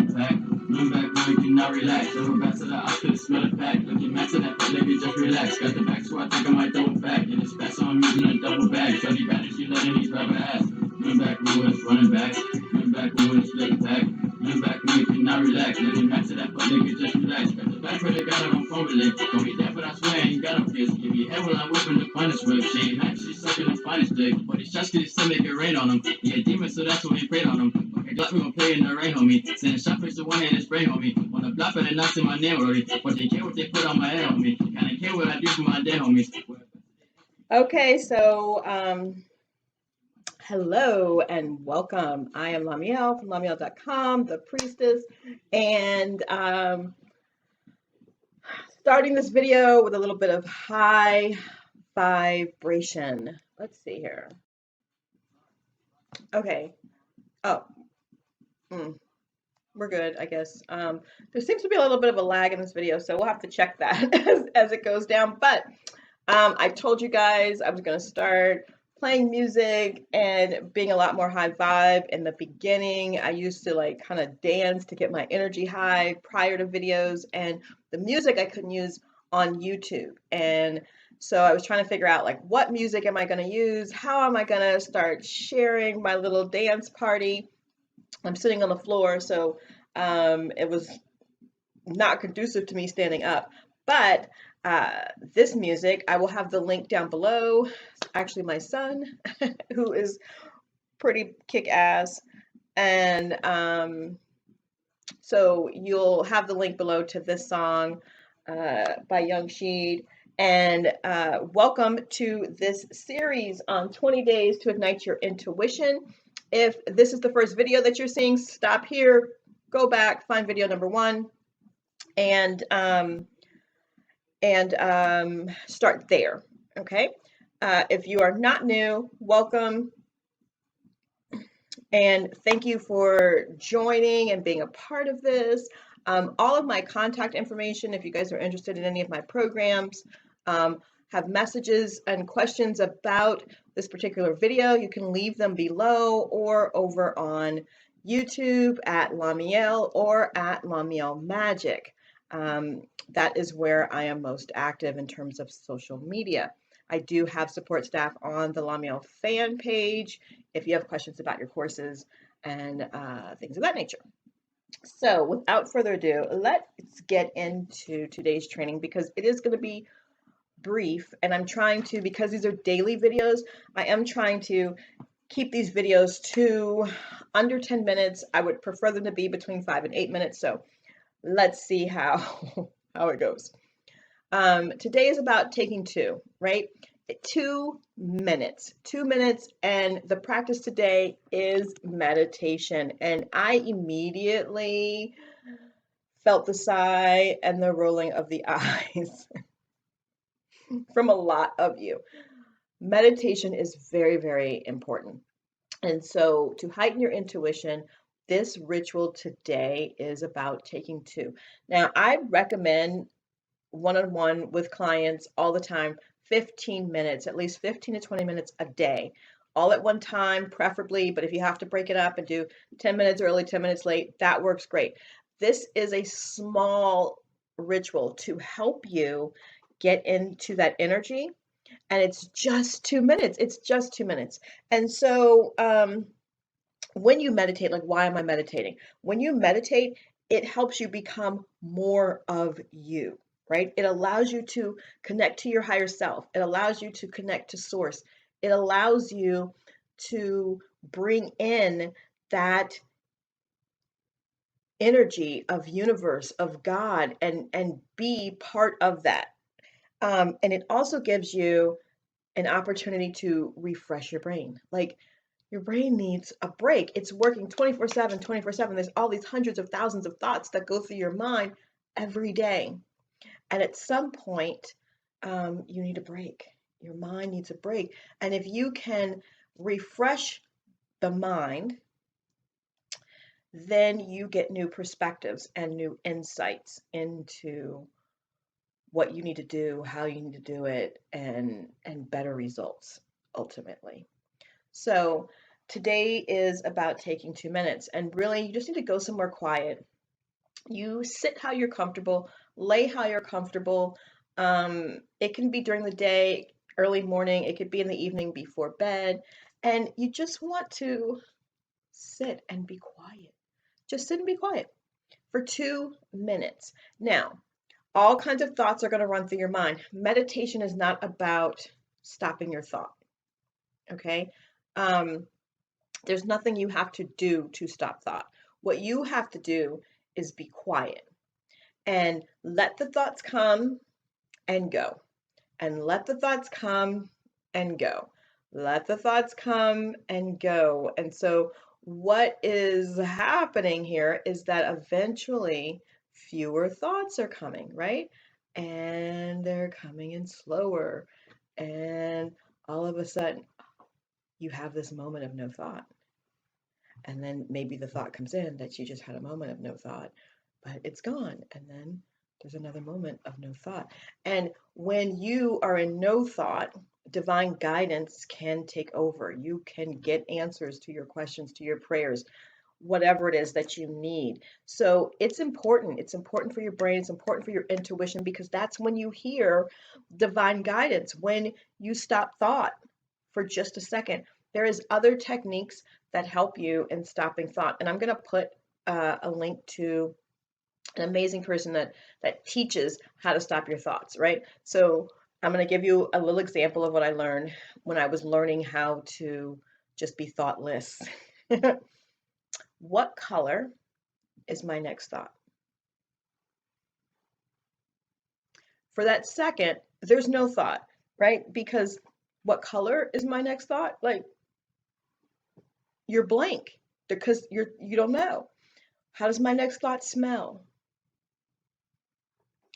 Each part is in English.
impact. Lean back when you cannot relax. Over back to the I could smell it back. Looking back to that nigga, just relax. Got the back, so I think I might throw it back. And it's fast, so I'm using a double bag. Shorty bad and she letting these rubber ass. Lean back when it's running back. Lean back when it's laying back. Lean back when you cannot relax. Looking back to that nigga, just relax. Got the back, really got it on formula. Don't be dead, but I swear I ain't got no kiss. Give me head while I'm whipping the finest whip. She ain't nice, she's sucking the finest dick. But he's just getting to make it rain on him. He a demon, so that's what he prayed on him. Okay, Glock, we gon' play in the rain, homie. Sending shot face to one hand and spray on me. On the block, and not in my name already. But they care what they put on my head, homie. Kinda care what I do for my dead homies. Okay, so, hello and welcome. I am LaMeel from LaMeel.com, the priestess, and starting this video with a little bit of high vibration. Let's see here. Okay. Oh, we're good, I guess. There seems to be a little bit of a lag in this video, so we'll have to check that as it goes down. But I told you guys I was going to start playing music and being a lot more high vibe. In the beginning, I used to like kind of dance to get my energy high prior to videos, and the music I couldn't use on YouTube. And so I was trying to figure out like what music am I going to use? How am I going to start sharing my little dance party? I'm sitting on the floor, so it was not conducive to me standing up. But this music, I will have the link down below. It's actually my son, who is pretty kick-ass. And so you'll have the link below to this song by Young Sheed. And welcome to this series on 20 Days to Ignite Your Intuition. If this is the first video that you're seeing, stop here, go back, find video number 1, and start there, okay? If you are not new, welcome, and thank you for joining and being a part of this. All of my contact information, if you guys are interested in any of my programs, have messages and questions about this particular video, you can leave them below or over on YouTube at LaMeel or at LaMeel Magic. That is where I am most active in terms of social media. I do have support staff on the LaMeel fan page if you have questions about your courses and things of that nature. So without further ado, let's get into today's training because it is going to be brief, and I'm trying to, because these are daily videos, I am trying to keep these videos to under 10 minutes. I would prefer them to be between 5 and 8 minutes. So let's see how it goes. Today is about taking 2, right? 2 minutes, and the practice today is meditation. And I immediately felt the sigh and the rolling of the eyes from a lot of you. Meditation is very, very important. And so to heighten your intuition, this ritual today is about taking 2. Now, I recommend one-on-one with clients all the time, 15 minutes, at least 15 to 20 minutes a day, all at one time, preferably. But if you have to break it up and do 10 minutes early, 10 minutes late, that works great. This is a small ritual to help you get into that energy. And it's just 2 minutes. It's just 2 minutes. And so when you meditate, like, why am I meditating? When you meditate, it helps you become more of you, right? It allows you to connect to your higher self. It allows you to connect to source. It allows you to bring in that energy of universe, of God, and be part of that. And it also gives you an opportunity to refresh your brain. Like, your brain needs a break. It's working 24/7, 24/7. There's all these hundreds of thousands of thoughts that go through your mind every day. And at some point, you need a break. Your mind needs a break. And if you can refresh the mind, then you get new perspectives and new insights into what you need to do, how you need to do it, and better results ultimately. So today is about taking 2 minutes, and really you just need to go somewhere quiet. You sit how you're comfortable, lay how you're comfortable. It can be during the day, early morning, it could be in the evening before bed, and you just want to sit and be quiet. Just sit and be quiet for 2 minutes. Now, all kinds of thoughts are going to run through your mind. Meditation is not about stopping your thought, okay? There's nothing you have to do to stop thought. What you have to do is be quiet and let the thoughts come and go. And let the thoughts come and go. Let the thoughts come and go. And so, what is happening here is that eventually fewer thoughts are coming, right? And they're coming in slower. And all of a sudden, you have this moment of no thought. And then maybe the thought comes in that you just had a moment of no thought, but it's gone. And then there's another moment of no thought. And when you are in no thought, divine guidance can take over. You can get answers to your questions, to your prayers, whatever it is that you need. So it's important. It's important for your brain. It's important for your intuition, because that's when you hear divine guidance, when you stop thought for just a second. There is other techniques that help you in stopping thought. And I'm going to put a link to an amazing person that teaches how to stop your thoughts, right? So I'm going to give you a little example of what I learned when I was learning how to just be thoughtless. What color is my next thought? For that second, there's no thought, right? Because what color is my next thought? Like, you're blank because you don't know. How does my next thought smell?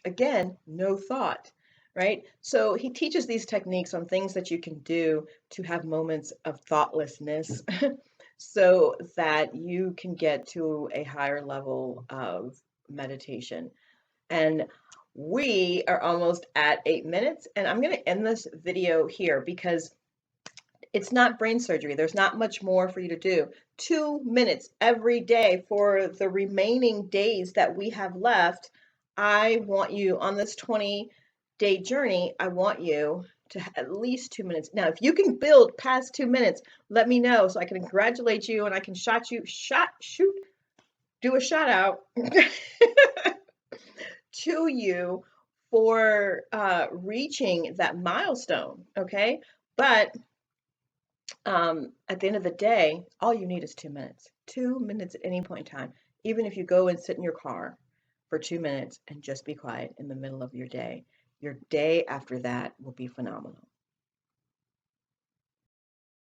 Again, no thought, right? So he teaches these techniques on things that you can do to have moments of thoughtlessness so that you can get to a higher level of meditation. And we are almost at 8 minutes, and I'm going to end this video here because it's not brain surgery. There's not much more for you to do. 2 minutes every day for the remaining days that we have left. I want you on this 20-day journey. I want you to at least 2 minutes. Now, if you can build past 2 minutes, let me know so I can congratulate you and I can do a shout out to you for reaching that milestone. Okay. But at the end of the day, all you need is 2 minutes. 2 minutes at any point in time. Even if you go and sit in your car for 2 minutes and just be quiet in the middle of your day after that will be phenomenal.